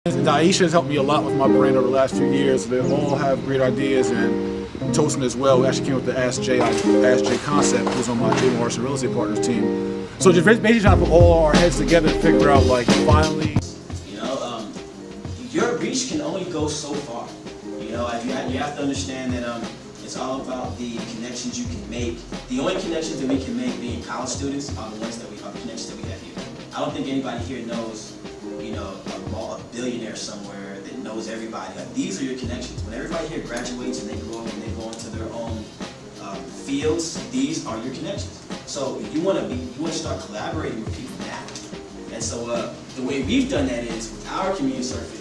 Daisha has helped me a lot with my brand over the last few years. They all have great ideas, and Tosin as well. We actually came up with the Ask Jay concept, who's on my Jibri Real Estate Partners team. So just basically trying to put all our heads together to figure out, like, finally. Your reach can only go so far. You have to understand that it's all about the connections you can make. The only connections that we can make being college students are the connections that we have here. I don't think anybody here knows, a billionaire somewhere that knows everybody. These are your connections. When everybody here graduates and they grow up and they go into their own fields, these are your connections. So if you want to start collaborating with people now. And so the way we've done that is with our community circuit.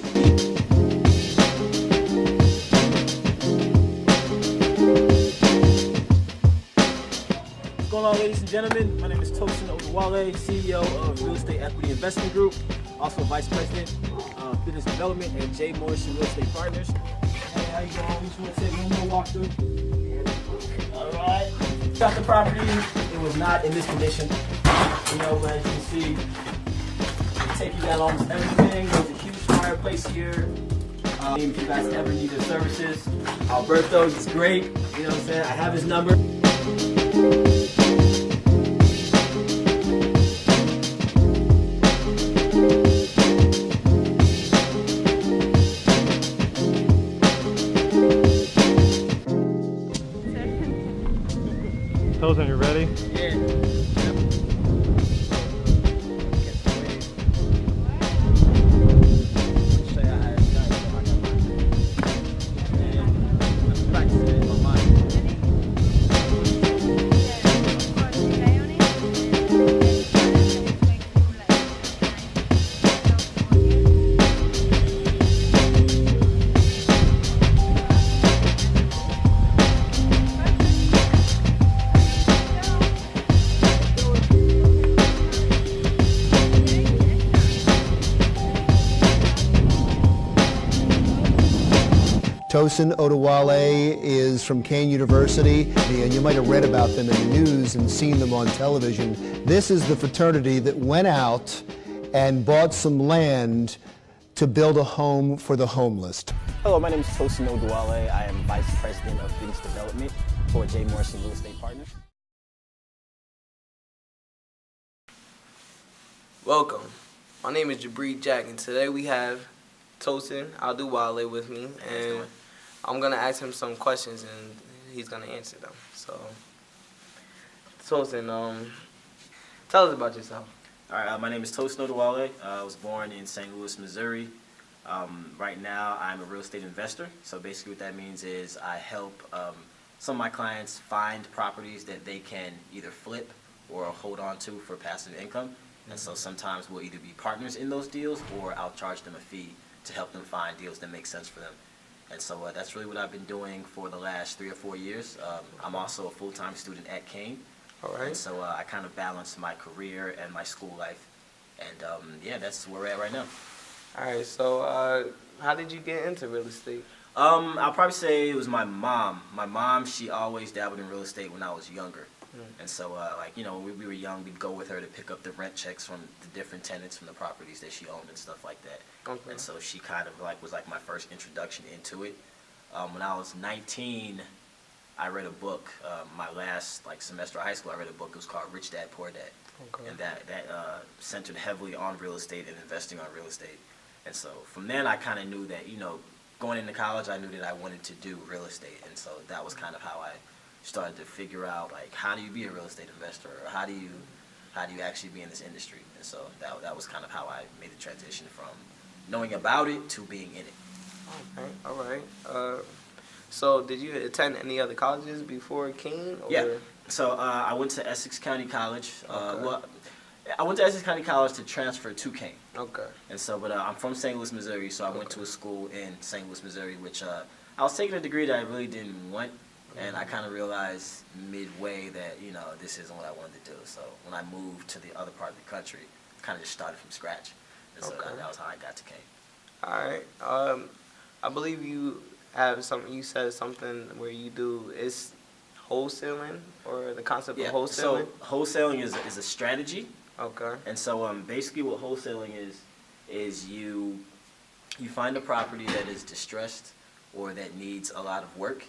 What's going on, ladies and gentlemen? My name is Tosin Oduwole, CEO of Real Estate Equity Investment Group, also Vice President of Business Development at J. Morrison Real Estate Partners. Hey, how you doing? We just want to take one more walkthrough. All right. Got the property. It was not in this condition. As you can see, take you down almost everything. There's a huge fireplace here. If you guys ever need their services, Alberto is great. You know what I'm saying? I have his number. Tosin, you ready? Yeah. Tosin Oduwole is from Kane University, and you might have read about them in the news and seen them on television. This is the fraternity that went out and bought some land to build a home for the homeless. Hello, my name is Tosin Oduwole. I am Vice President of Business Development for J. Morrison Real Estate Partners. Welcome. My name is Jibri Jack, and today we have Tosin Oduwole with me, and I'm gonna ask him some questions, and he's gonna answer them. So, Tosin, tell us about yourself. All right, my name is Tosin Oduwole. I was born in St. Louis, Missouri. Right now, I'm a real estate investor. So basically what that means is I help some of my clients find properties that they can either flip or hold on to for passive income. And so sometimes we'll either be partners in those deals, or I'll charge them a fee to help them find deals that make sense for them. And so that's really what I've been doing for the last 3 or 4 years. I'm also a full-time student at Kane. All right. And so I kind of balance my career and my school life. And yeah, that's where we're at right now. All right, so how did you get into real estate? I'll probably say it was my mom. My mom, she always dabbled in real estate when I was younger. And so, when we were young, we'd go with her to pick up the rent checks from the different tenants from the properties that she owned and stuff like that. Okay. And so she kind of was my first introduction into it. When I was 19, I read a book. My last semester of high school, I read a book. It was called Rich Dad, Poor Dad. Okay. And that centered heavily on real estate and investing on real estate. And so from then, I kind of knew that, going into college, I knew that I wanted to do real estate. And so that was kind of how I started to figure out how do you be a real estate investor, or how do you actually be in this industry. And so that was kind of how I made the transition from knowing about it to being in it. Okay, all right. So did you attend any other colleges before King? Or? Yeah. So I went to Essex County College. Okay. Well, I went to Essex County College to transfer to Kane. Okay. And so, but I'm from St. Louis, Missouri, so I went to a school in St. Louis, Missouri, which I was taking a degree that I really didn't want. And I kind of realized midway that, this isn't what I wanted to do. So when I moved to the other part of the country, I kind of just started from scratch. And so that was how I got to Kane. All right. I believe you have you said something where you do, it's wholesaling, or the concept of wholesaling? So wholesaling is a strategy. Okay. And so basically what wholesaling is you You find a property that is distressed or that needs a lot of work,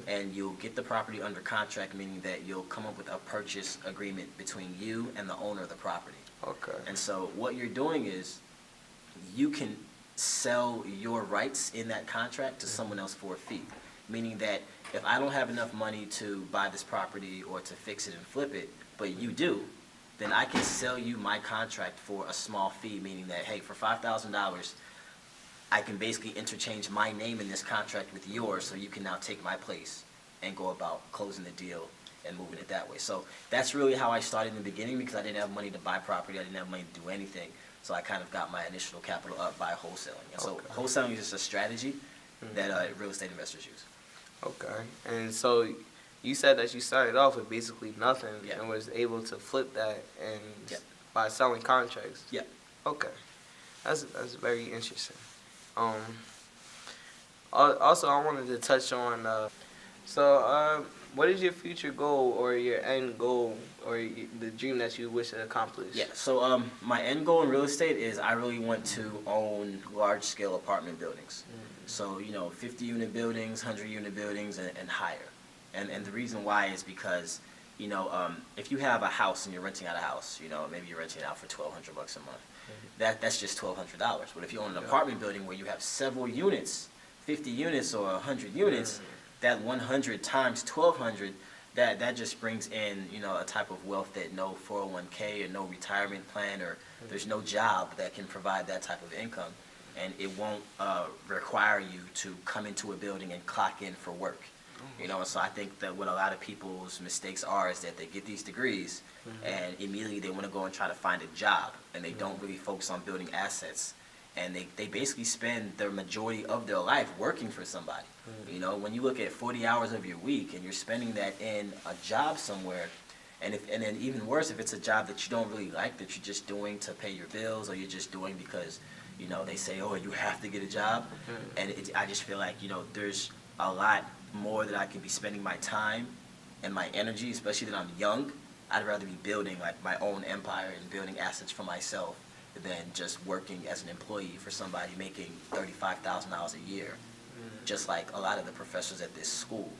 and you'll get the property under contract, meaning that you'll come up with a purchase agreement between you and the owner of the property. Okay. And so what you're doing is you can sell your rights in that contract to someone else for a fee, meaning that if I don't have enough money to buy this property or to fix it and flip it, but you do, then I can sell you my contract for a small fee, meaning that, hey, for $5,000, I can basically interchange my name in this contract with yours, so you can now take my place and go about closing the deal and moving it that way. So that's really how I started in the beginning, because I didn't have money to buy property, I didn't have money to do anything. So I kind of got my initial capital up by wholesaling. And so wholesaling is just a strategy that real estate investors use. Okay. And so you said that you started off with basically nothing and was able to flip that and by selling contracts. Yeah. Okay. That's very interesting. Also, I wanted to touch on, what is your future goal or your end goal or the dream that you wish to accomplish? Yeah, so my end goal in real estate is I really want to own large-scale apartment buildings. So, 50-unit buildings, 100-unit buildings, and higher. And the reason why is because, if you have a house and you're renting out a house, maybe you're renting it out for $1,200 a month. That's just $1,200. But if you own an apartment building where you have several units, 50 units or 100 units, that 100 times 1,200, that just brings in, a type of wealth that no 401k or no retirement plan or there's no job that can provide that type of income. And it won't require you to come into a building and clock in for work. And so I think that what a lot of people's mistakes are is that they get these degrees and immediately they want to go and try to find a job, and they don't really focus on building assets. And they basically spend the majority of their life working for somebody. When you look at 40 hours of your week and you're spending that in a job somewhere, and then even worse, if it's a job that you don't really like, that you're just doing to pay your bills, or you're just doing because, they say, oh, you have to get a job. And I just feel like, there's a lot more that I can be spending my time and my energy, especially that I'm young. I'd rather be building like my own empire and building assets for myself than just working as an employee for somebody making $35,000 a year. Just like a lot of the professors at this school,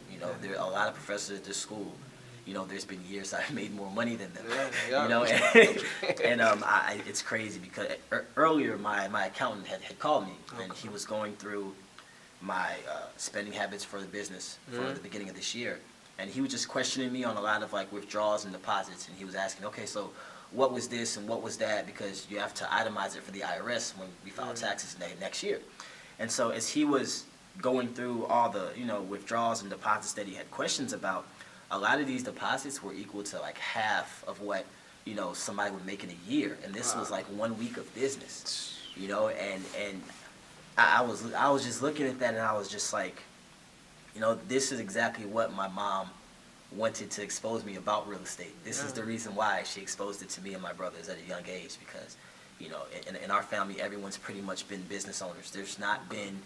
there are a lot of professors at this school. There's been years I've made more money than them. It's crazy because earlier my accountant had called me, and he was going through my spending habits for the business for the beginning of this year, and he was just questioning me on a lot of like withdrawals and deposits, and he was asking, okay, so what was this and what was that, because you have to itemize it for the IRS when we file taxes next year. And so as he was going through all the withdrawals and deposits that he had questions about, a lot of these deposits were equal to like half of what somebody would make in a year, and this was like 1 week of business, and I was just looking at that, and I was just like, this is exactly what my mom wanted to expose me about real estate. This is the reason why she exposed it to me and my brothers at a young age, because in our family, everyone's pretty much been business owners. There's not been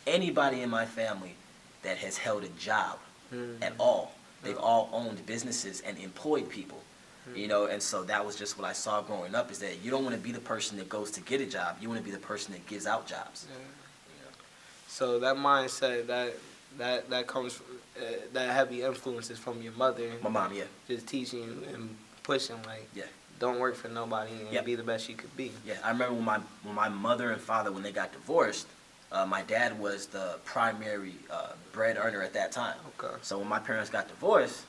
anybody in my family that has held a job at all. They've all owned businesses and employed people, and so that was just what I saw growing up, is that you don't want to be the person that goes to get a job. You want to be the person that gives out jobs. So that mindset, that comes from, that heavy influences from your mother. My mom, just teaching you and pushing, like, don't work for nobody and be the best you could be. Yeah, I remember when my mother and father, when they got divorced, my dad was the primary bread earner at that time. Okay. So when my parents got divorced,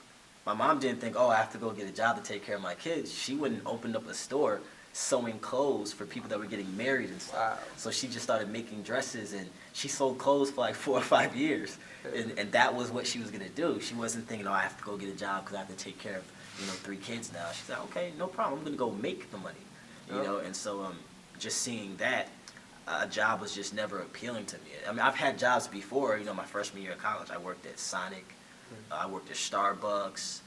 my mom didn't think, oh, I have to go get a job to take care of my kids. She went and opened up a store sewing clothes for people that were getting married and stuff. Wow. So she just started making dresses, and she sold clothes for like 4 or 5 years. And that was what she was going to do. She wasn't thinking, oh, I have to go get a job because I have to take care of 3 kids now. She said, okay, no problem. I'm going to go make the money. And so just seeing that, a job was just never appealing to me. I mean, I've had jobs before. My freshman year of college, I worked at Sonic. I worked at Starbucks.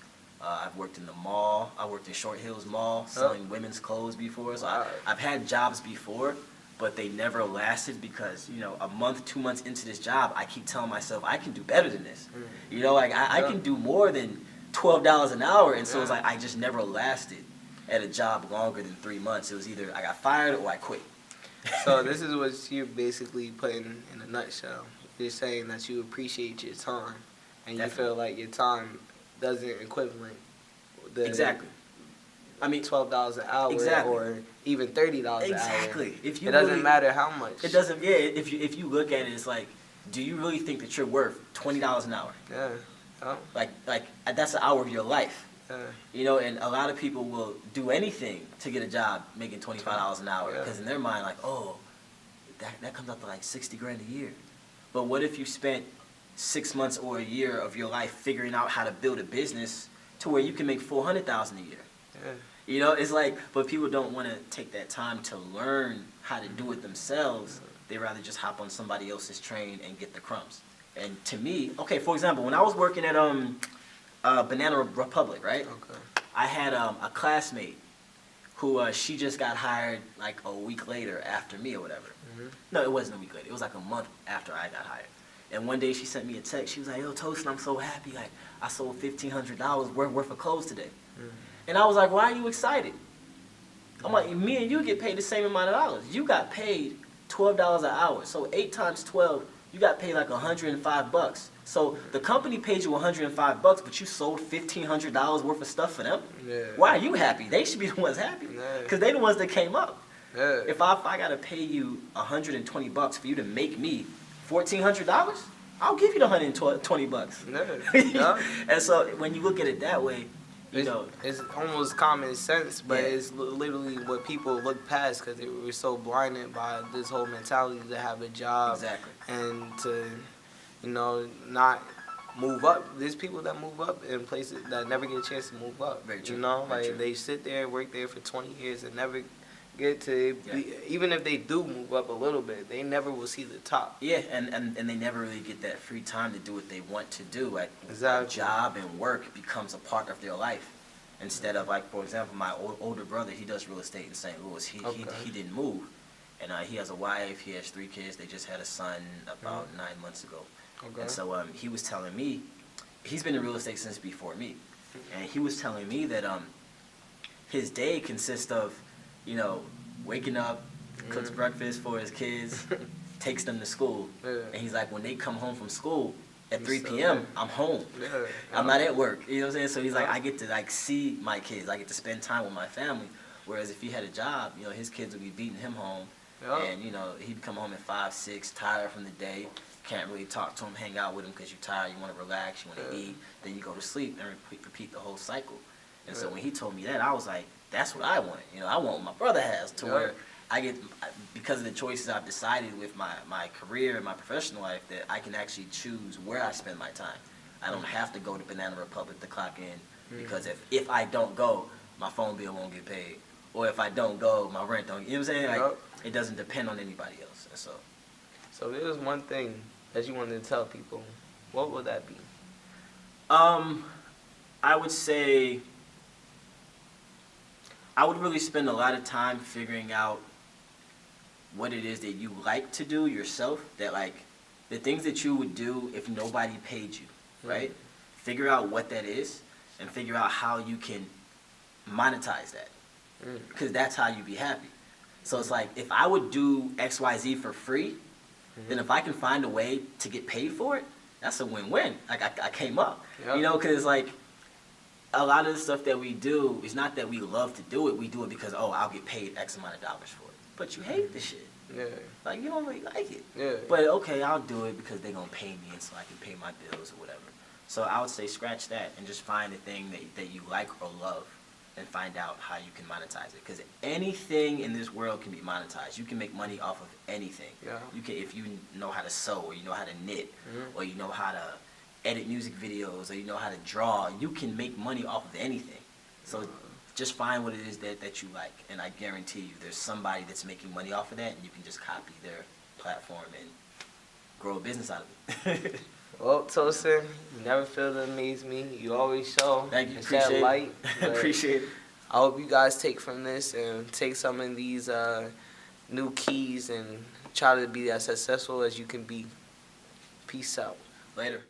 I've worked in the mall. I worked in Short Hills Mall selling women's clothes before. So I've had jobs before, but they never lasted because, a month, 2 months into this job, I keep telling myself, I can do better than this. I can do more than $12 an hour. And so it's like I just never lasted at a job longer than 3 months. It was either I got fired or I quit. So this is what you're basically putting in a nutshell. You're saying that you appreciate your time, and you feel like your time doesn't equivalent the Exactly. I mean, $12 an hour or even $30 an hour. Exactly. If you it doesn't really, matter how much. It doesn't. Yeah. If you look at it, it's like, do you really think that you're worth $20 an hour? Yeah. Oh. Like that's an hour of your life. Yeah. You know, and a lot of people will do anything to get a job making $25 an hour because in their mind, like, oh, that comes out to like 60 grand a year. But what if you spent 6 months or a year of your life figuring out how to build a business to where you can make $400,000 a year? Yeah. You know, it's like, but people don't want to take that time to learn how to do it themselves. They rather just hop on somebody else's train and get the crumbs. And to me, okay, for example, when I was working at Banana Republic, right? Okay. I had a classmate who she just got hired like a week later after me or whatever. Mm-hmm. No, it wasn't a week later. It was like a month after I got hired. And one day she sent me a text. She was like, "Yo, Tosin, I'm so happy. Like, I sold $1,500 worth of clothes today." Mm-hmm. And I was like, "Why are you excited?" I'm like, "Me and you get paid the same amount of dollars. You got paid $12 an hour. So 8 times 12, you got paid like $105. So the company paid you $105, but you sold $1,500 worth of stuff for them. Yeah. Why are you happy? They should be the ones happy because they the ones that came up. Yeah. If I gotta pay you $120 for you to make me $1,400, I'll give you the $120. Yeah. And so when you look at it that way, you know, it's almost common sense, but it's literally what people look past because they were so blinded by this whole mentality to have a job and to, you know, not move up. There's people that move up in places that never get a chance to move up. Very true. You know, Very like true. they sit there, work there for 20 years and never get to be, even if they do move up a little bit, they never will see the top. Yeah, and they never really get that free time to do what they want to do. Like, Exactly. job and work becomes a part of their life. Instead of, like, for example, my older brother, he does real estate in St. Louis. He didn't move. And he has a wife, he has 3 kids. They just had a son about 9 months ago. Okay. And so he was telling me, he's been in real estate since before me. And he was telling me that his day consists of, you know, waking up, cooks breakfast for his kids, takes them to school. Yeah. And he's like, when they come home from school at 3 p.m., I'm home. Yeah. I'm not at work. You know what I'm saying? So he's like, I get to like see my kids. I get to spend time with my family. Whereas if he had a job, you know, his kids would be beating him home. And, you know, he'd come home at 5, 6, tired from the day. Can't really talk to him, hang out with him because you're tired, you want to relax, you want to eat. Then you go to sleep and repeat the whole cycle. And so when he told me that, I was like, that's what I want. You know, I want what my brother has to where I get, because of the choices I've decided with my career and my professional life, that I can actually choose where I spend my time. I don't have to go to Banana Republic to clock in because if I don't go, my phone bill won't get paid. Or if I don't go, my rent don't, you know what I'm saying? Like, it doesn't depend on anybody else. And So there's one thing that you wanted to tell people. What would that be? I would say I would really spend a lot of time figuring out what it is that you like to do yourself, that like the things that you would do if nobody paid you, right? Figure out what that is and figure out how you can monetize that, because that's how you be happy. So it's like, if I would do XYZ for free, then if I can find a way to get paid for it, that's a win-win. Like, I came up, you know, because like a lot of the stuff that we do is not that we love to do it. We do it because, oh, I'll get paid X amount of dollars for it. But you hate the shit. Yeah. Like, you don't really like it. Yeah. But okay, I'll do it because they're going to pay me and so I can pay my bills or whatever. So I would say scratch that and just find a thing that you like or love and find out how you can monetize it. Because anything in this world can be monetized. You can make money off of anything. Yeah. You can, if you know how to sew, or you know how to knit, or you know how to edit music videos, or you know how to draw, you can make money off of anything. So just find what it is that you like, and I guarantee you there's somebody that's making money off of that, and you can just copy their platform and grow a business out of it. Well, Tosin, you never fail to amaze me. You always show. Thank you. It's Appreciate that light. it. Appreciate it. I hope you guys take from this and take some of these new keys and try to be as successful as you can be. Peace out. Later.